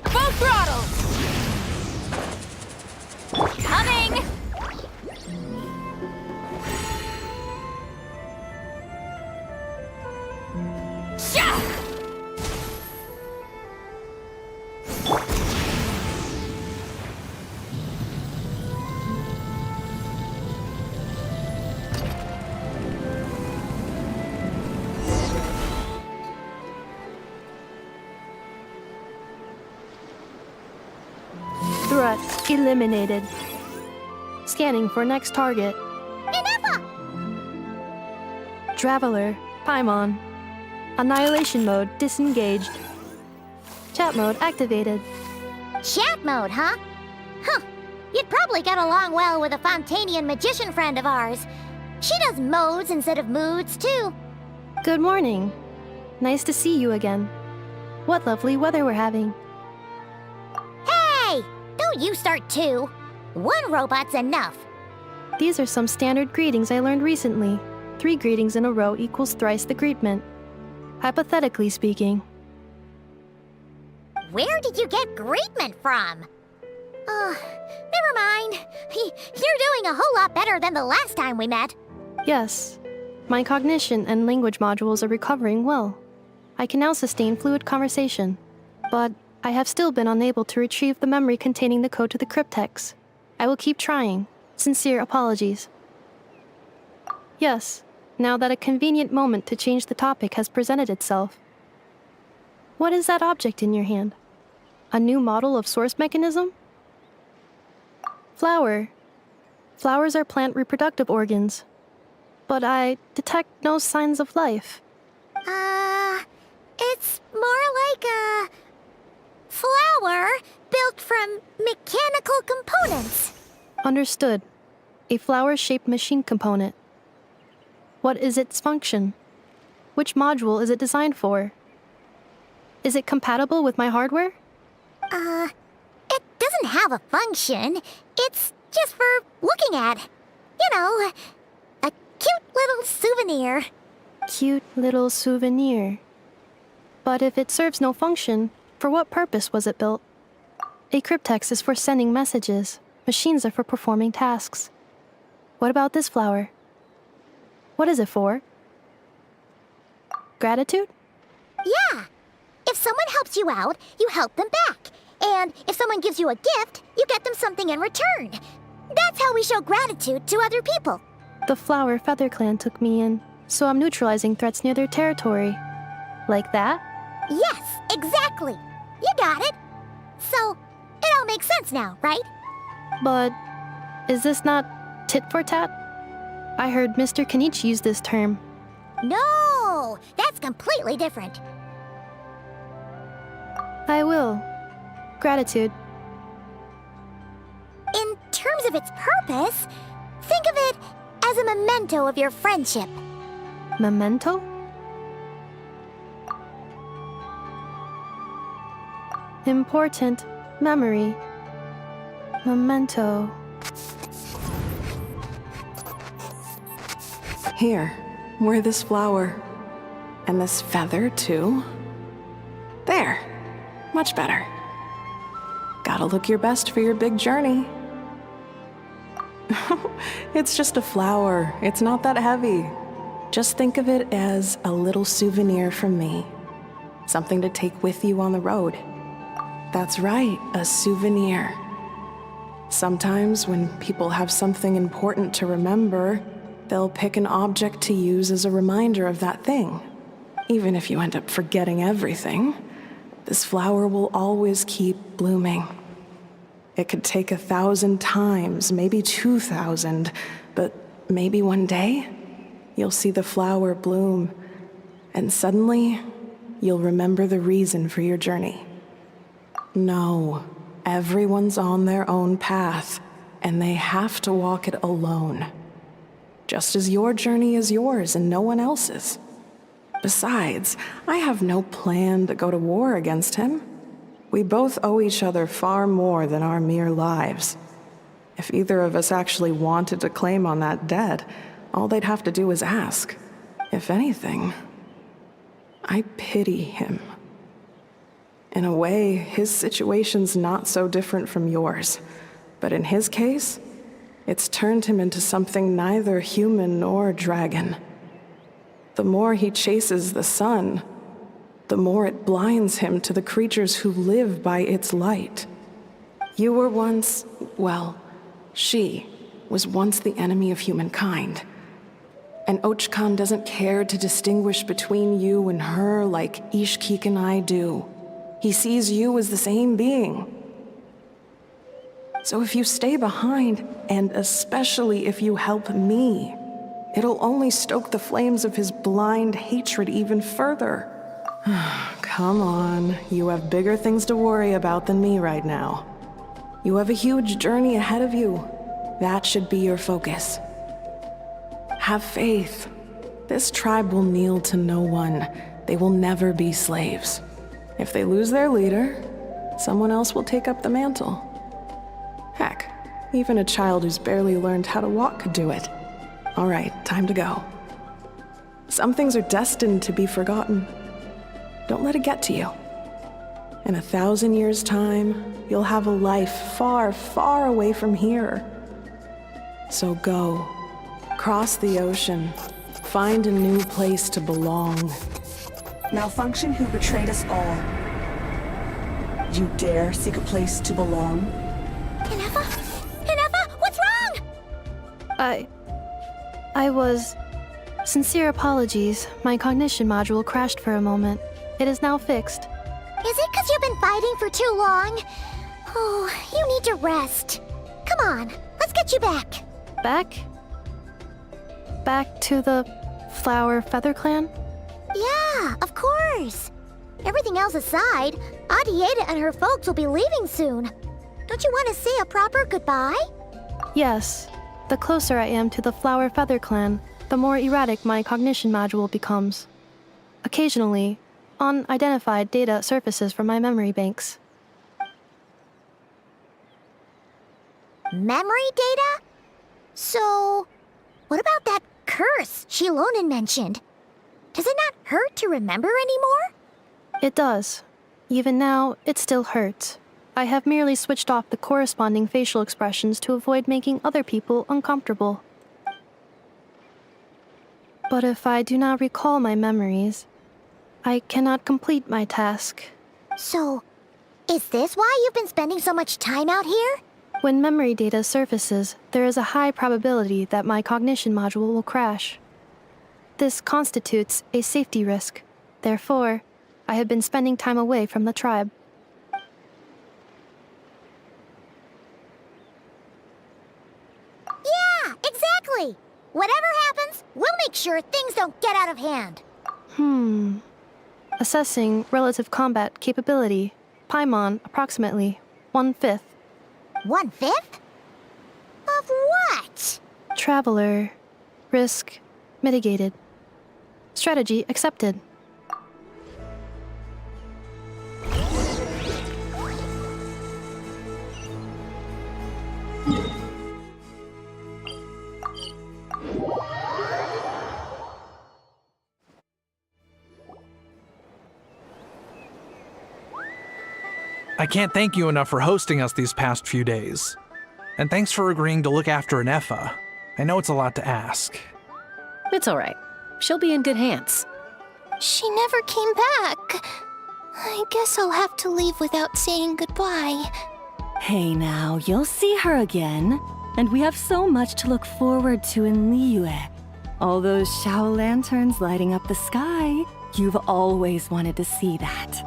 Full throttle! Coming! Shah! Threat eliminated. Scanning for next target. Inefa! Traveler, Paimon. Annihilation mode disengaged. Chat mode activated. Chat mode, huh? Huh. You'd probably get along well with a Fontanian magician friend of ours. She does modes instead of moods, too. Good morning. Nice to see you again. What lovely weather we're having. Hey! Don't you start too. One robot's enough. These are some standard greetings I learned recently. 3 greetings in a row equals thrice the greetment. Hypothetically speaking. Where did you get greetment from? Never mind. You're doing a whole lot better than the last time we met. Yes. My cognition and language modules are recovering well. I can now sustain fluid conversation. But I have still been unable to retrieve the memory containing the code to the cryptex. I will keep trying. Sincere apologies. Yes, now that a convenient moment to change the topic has presented itself. What is that object in your hand? A new model of source mechanism? Flower. Flowers are plant reproductive organs. But I detect no signs of life. It's more like a flower built from mechanical components. Understood. A flower-shaped machine component. What is its function? Which module is it designed for? Is it compatible with my hardware? It doesn't have a function. It's just for looking at. You know, a cute little souvenir. Cute little souvenir. But if it serves no function, for what purpose was it built? A cryptex is for sending messages. Machines are for performing tasks. What about this flower? What is it for? Gratitude? Yeah. If someone helps you out, you help them back. And if someone gives you a gift, you get them something in return. That's how we show gratitude to other people. The flower Feather Clan took me in, so I'm neutralizing threats near their territory. Like that? Yes, exactly. You got it. So, it all makes sense now, right? But is this not tit for tat? I heard Mr. Kenichi use this term. No, that's completely different. I will. Gratitude. In terms of its purpose, think of it as a memento of your friendship. Memento? Important memory. Memento. Here, wear this flower. And this feather, too. There. Much better. Gotta look your best for your big journey. It's just a flower. It's not that heavy. Just think of it as a little souvenir from me. Something to take with you on the road. That's right, a souvenir. Sometimes when people have something important to remember, they'll pick an object to use as a reminder of that thing. Even if you end up forgetting everything, this flower will always keep blooming. It could take 1,000 times, maybe 2,000, but maybe one day, you'll see the flower bloom, and suddenly, you'll remember the reason for your journey. No, everyone's on their own path, and they have to walk it alone. Just as your journey is yours and no one else's. Besides, I have no plan to go to war against him. We both owe each other far more than our mere lives. If either of us actually wanted to claim on that debt, all they'd have to do is ask. If anything, I pity him. In a way, his situation's not so different from yours. But in his case, it's turned him into something neither human nor dragon. The more he chases the sun, the more it blinds him to the creatures who live by its light. You were once, well, she was once the enemy of humankind. And Ochkan doesn't care to distinguish between you and her like Ishkik and I do. He sees you as the same being. So if you stay behind, and especially if you help me, it'll only stoke the flames of his blind hatred even further. Come on, you have bigger things to worry about than me right now. You have a huge journey ahead of you. That should be your focus. Have faith. This tribe will kneel to no one. They will never be slaves. If they lose their leader, someone else will take up the mantle. Heck, even a child who's barely learned how to walk could do it. All right, time to go. Some things are destined to be forgotten. Don't let it get to you. In 1,000 years' time, you'll have a life far, far away from here. So go, cross the ocean, find a new place to belong. Malfunction who betrayed us all. You dare seek a place to belong? Inefa? Inefa, what's wrong? I was... Sincere apologies. My cognition module crashed for a moment. It is now fixed. Is it because you've been fighting for too long? Oh, you need to rest. Come on, let's get you back. Back? Back to the Flower Feather Clan? Yeah, of course. Everything else aside, Adieta and her folks will be leaving soon. Don't you want to say a proper goodbye? Yes. The closer I am to the Flower Feather Clan, the more erratic my cognition module becomes. Occasionally, unidentified data surfaces from my memory banks. Memory data? So, what about that curse Shilonen mentioned? Does it not hurt to remember anymore? It does. Even now, it still hurts. I have merely switched off the corresponding facial expressions to avoid making other people uncomfortable. But if I do not recall my memories, I cannot complete my task. So, is this why you've been spending so much time out here? When memory data surfaces, there is a high probability that my cognition module will crash. This constitutes a safety risk. Therefore, I have been spending time away from the tribe. Yeah, exactly! Whatever happens, we'll make sure things don't get out of hand. Assessing relative combat capability. Paimon, approximately 1/5. 1/5? Of what? Traveler. Risk mitigated. Strategy accepted. I can't thank you enough for hosting us these past few days. And thanks for agreeing to look after Inefa. I know it's a lot to ask. It's all right. She'll be in good hands. She never came back. I guess I'll have to leave without saying goodbye. Hey now, you'll see her again. And we have so much to look forward to in Liyue. All those Shao lanterns lighting up the sky. You've always wanted to see that.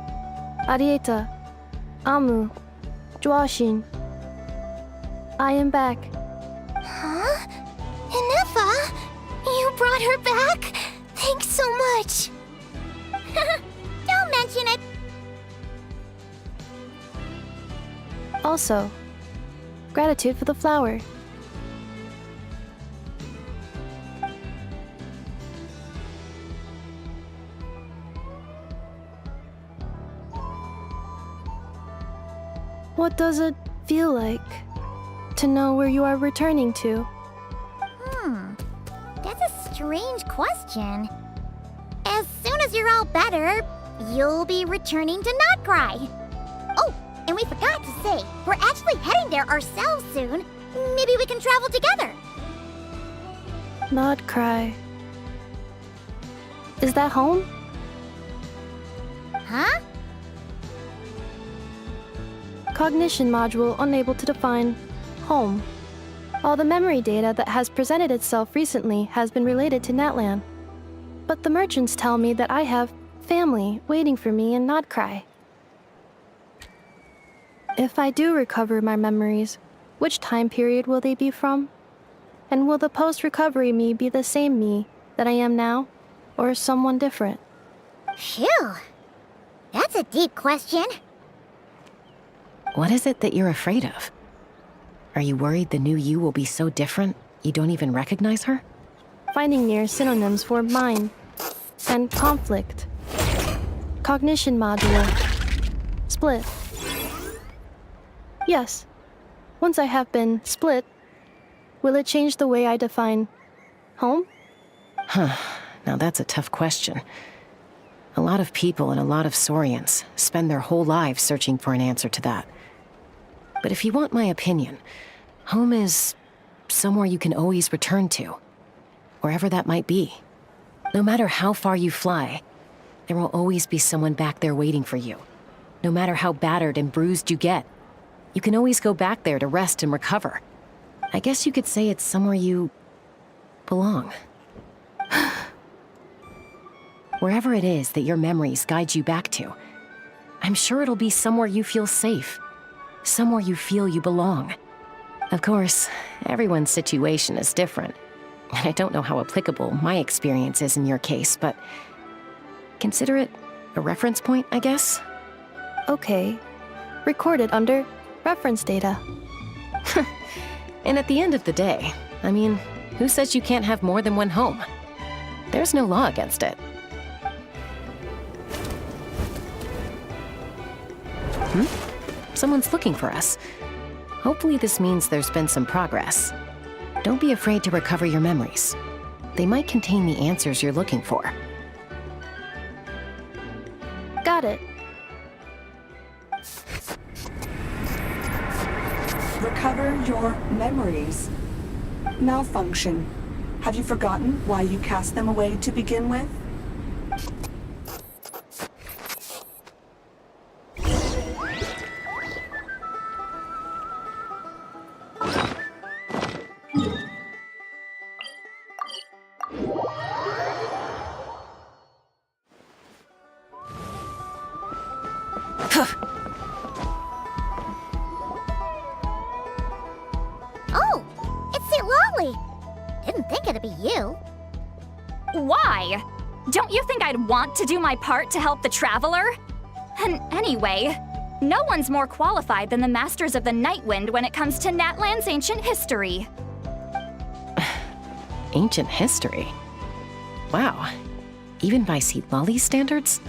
Arieta, Amu, Joashin. I am back. Huh? Inefa? You brought her back? Thanks so much. Don't mention it. Also, gratitude for the flower. What does it feel like to know where you are returning to? That's a strange question. As soon as you're all better, you'll be returning to Notcry. Oh, and we forgot to say, we're actually heading there ourselves soon. Maybe we can travel together. Not cry. Is that home? Huh? Cognition module unable to define home. All the memory data that has presented itself recently has been related to Natlan. But the merchants tell me that I have family waiting for me in Notcry. If I do recover my memories, which time period will they be from? And will the post-recovery me be the same me that I am now, or someone different? Phew. That's a deep question. What is it that you're afraid of? Are you worried the new you will be so different you don't even recognize her? Finding near synonyms for mind and conflict. Cognition module. Split. Yes. Once I have been split, will it change the way I define home? Huh. Now that's a tough question. A lot of people and a lot of Saurians spend their whole lives searching for an answer to that. But if you want my opinion, home is somewhere you can always return to, wherever that might be. No matter how far you fly, there will always be someone back there waiting for you. No matter how battered and bruised you get, you can always go back there to rest and recover. I guess you could say it's somewhere you belong. Wherever it is that your memories guide you back to, I'm sure it'll be somewhere you feel safe. Somewhere you feel you belong. Of course, everyone's situation is different. And I don't know how applicable my experience is in your case, but consider it a reference point, I guess? Okay. Recorded under reference data. And at the end of the day, I mean, who says you can't have more than one home? There's no law against it. Someone's looking for us. Hopefully this means there's been some progress. Don't be afraid to recover your memories. They might contain the answers you're looking for. Got it. Recover your memories. Malfunction. Have you forgotten why you cast them away to begin with? Oh, it's Lolly. Didn't think it'd be you. Why? Don't you think I'd want to do my part to help the Traveler? And anyway, no one's more qualified than the Masters of the Nightwind when it comes to Natlan's ancient history. Ancient history? Wow. Even by Lolly's standards?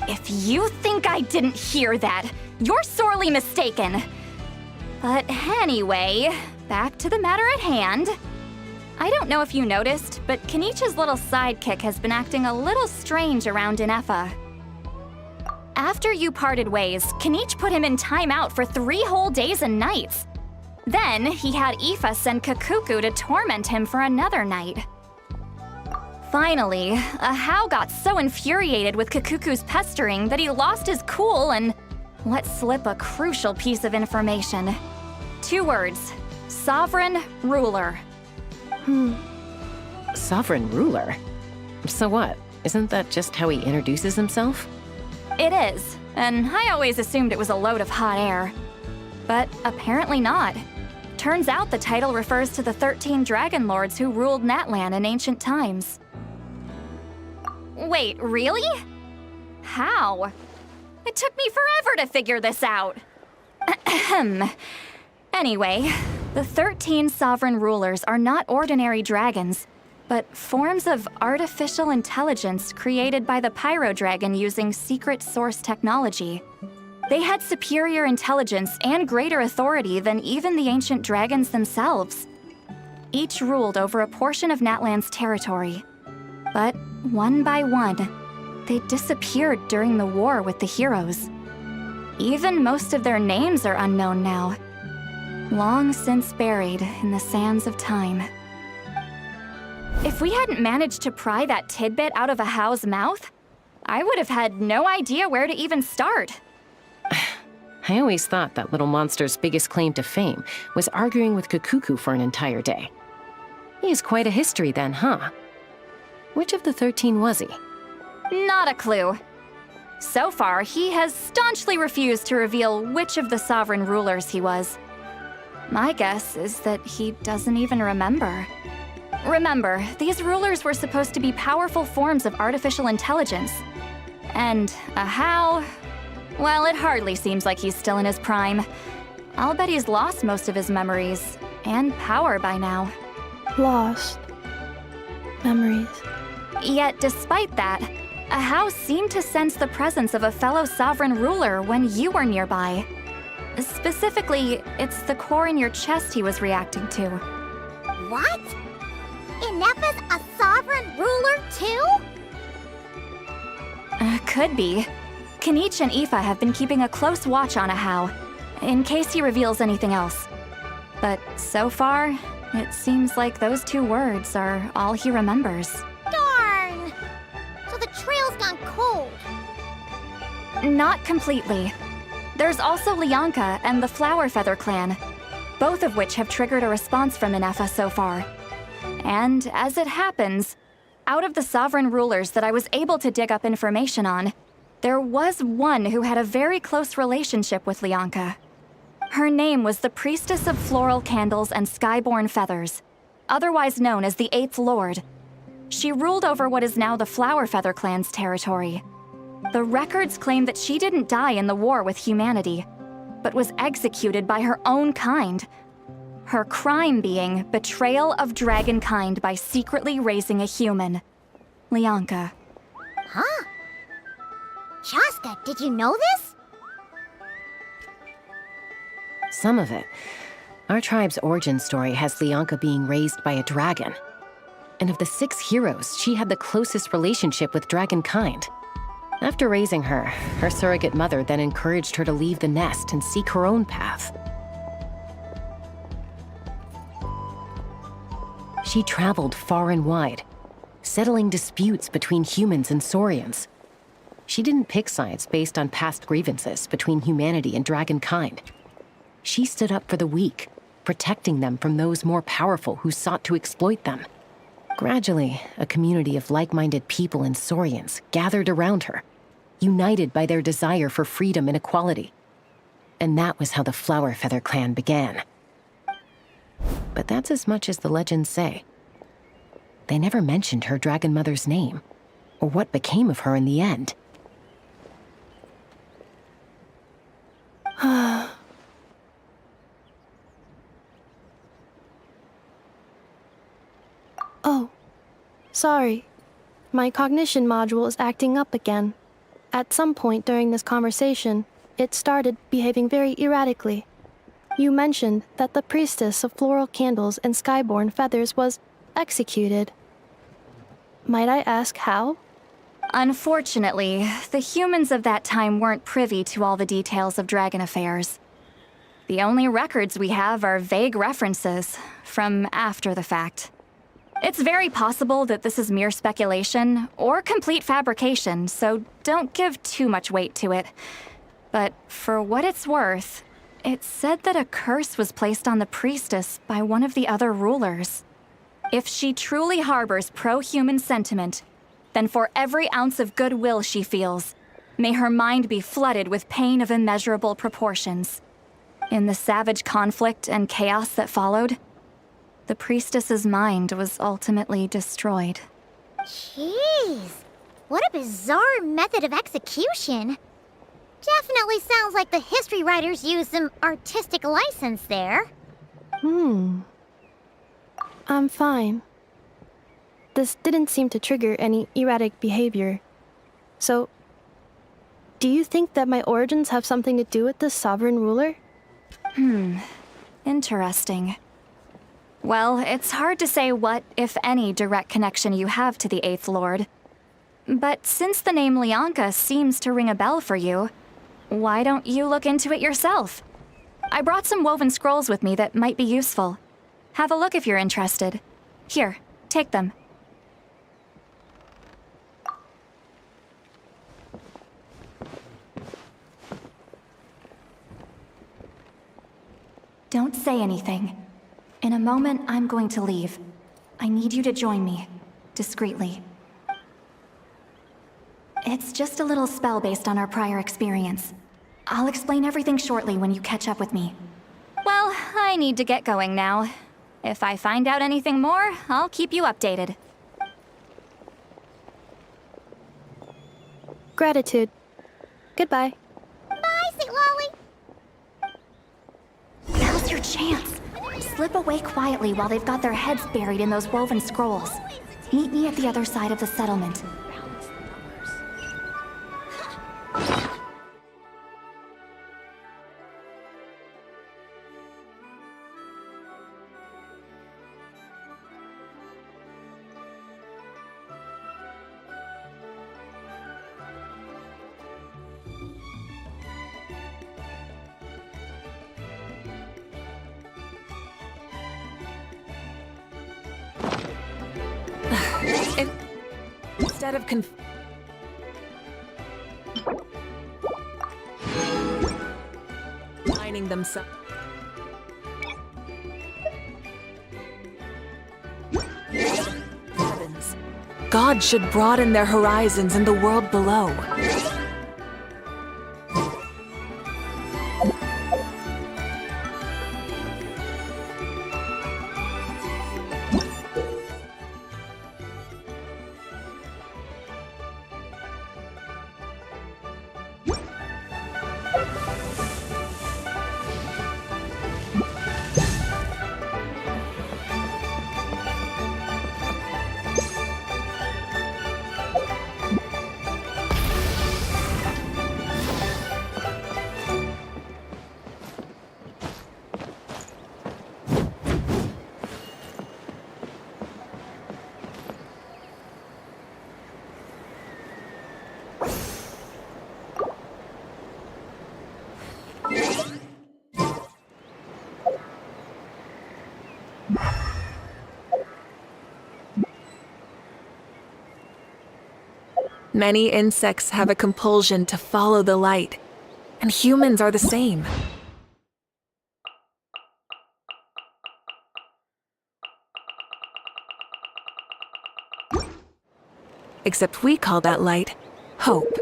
If you think I didn't hear that, you're sorely mistaken. But anyway, back to the matter at hand. I don't know if you noticed, but Kenichi's little sidekick has been acting a little strange around Inefa. After you parted ways, Kanich put him in timeout for 3 whole days and nights. Then he had Aoife send Kakuku to torment him for another night. Finally, Ahau got so infuriated with Kakuku's pestering that he lost his cool and let slip a crucial piece of information. 2 words: sovereign ruler. Sovereign ruler? So what? Isn't that just how he introduces himself? It is, and I always assumed it was a load of hot air. But apparently not. Turns out the title refers to the 13 dragon lords who ruled Natlan in ancient times. Wait, really? How? It took me forever to figure this out. Anyway, the 13 sovereign rulers are not ordinary dragons, but forms of artificial intelligence created by the Pyro Dragon using secret source technology. They had superior intelligence and greater authority than even the ancient dragons themselves. Each ruled over a portion of Natlan's territory. But one by one, they disappeared during the war with the heroes. Even most of their names are unknown now, long since buried in the sands of time. If we hadn't managed to pry that tidbit out of Ahau's mouth, I would have had no idea where to even start. I always thought that little monster's biggest claim to fame was arguing with Kakuku for an entire day. He has quite a history then, huh? Which of the 13 was he? Not a clue. So far, he has staunchly refused to reveal which of the sovereign rulers he was. My guess is that he doesn't even remember. Remember, these rulers were supposed to be powerful forms of artificial intelligence. And Ahau, well, it hardly seems like he's still in his prime. I'll bet he's lost most of his memories and power by now. Lost. Memories. Yet, despite that, Ahau seemed to sense the presence of a fellow sovereign ruler when you were nearby. Specifically, it's the core in your chest he was reacting to. What? Ineppa's a sovereign ruler too? Could be. Kanich and Aoife have been keeping a close watch on Ahau, in case he reveals anything else. But so far, it seems like those 2 words are all he remembers. Darn! So the trail's gone cold. Not completely. There's also Lianka and the Flower Feather clan, both of which have triggered a response from Ineppa so far. And as it happens, out of the sovereign rulers that I was able to dig up information on, there was one who had a very close relationship with Lianka. Her name was the Priestess of Floral Candles and Skyborn Feathers, otherwise known as the 8th Lord. She ruled over what is now the Flower Feather clan's territory. The records claim that she didn't die in the war with humanity, but was executed by her own kind. Her crime being betrayal of dragonkind by secretly raising a human. Lianka. Huh? Shasta, did you know this? Some of it. Our tribe's origin story has Lianka being raised by a dragon. And of the 6 heroes, she had the closest relationship with dragonkind. After raising her, her surrogate mother then encouraged her to leave the nest and seek her own path. She traveled far and wide, settling disputes between humans and Saurians. She didn't pick sides based on past grievances between humanity and dragonkind. She stood up for the weak, protecting them from those more powerful who sought to exploit them. Gradually, a community of like-minded people and Saurians gathered around her, united by their desire for freedom and equality. And that was how the Flower Feather clan began. But that's as much as the legends say. They never mentioned her dragon mother's name, or what became of her in the end. Oh, sorry. My cognition module is acting up again. At some point during this conversation, it started behaving very erratically. You mentioned that the Priestess of Floral Candles and Skyborn Feathers was executed. Might I ask how? Unfortunately, the humans of that time weren't privy to all the details of dragon affairs. The only records we have are vague references from after the fact. It's very possible that this is mere speculation or complete fabrication, so don't give too much weight to it. But for what it's worth, it said that a curse was placed on the priestess by one of the other rulers. If she truly harbors pro-human sentiment, then for every ounce of goodwill she feels, may her mind be flooded with pain of immeasurable proportions. In the savage conflict and chaos that followed, the priestess's mind was ultimately destroyed. Jeez, what a bizarre method of execution. Definitely sounds like the history writers used some artistic license there. I'm fine. This didn't seem to trigger any erratic behavior. So, do you think that my origins have something to do with this sovereign ruler? Interesting. Well, it's hard to say what, if any, direct connection you have to the Eighth Lord. But since the name Lianka seems to ring a bell for you, why don't you look into it yourself? I brought some woven scrolls with me that might be useful. Have a look if you're interested. Here, take them. Don't say anything. In a moment, I'm going to leave. I need you to join me, discreetly. It's just a little spell based on our prior experience. I'll explain everything shortly when you catch up with me. Well, I need to get going now. If I find out anything more, I'll keep you updated. Gratitude. Goodbye. Bye, St. Lolly. Now's your chance. Slip away quietly while they've got their heads buried in those woven scrolls. Meet me at the other side of the settlement. Instead of confining themselves. Heavens. God should broaden their horizons in the world below. Many insects have a compulsion to follow the light, and humans are the same. Except we call that light hope.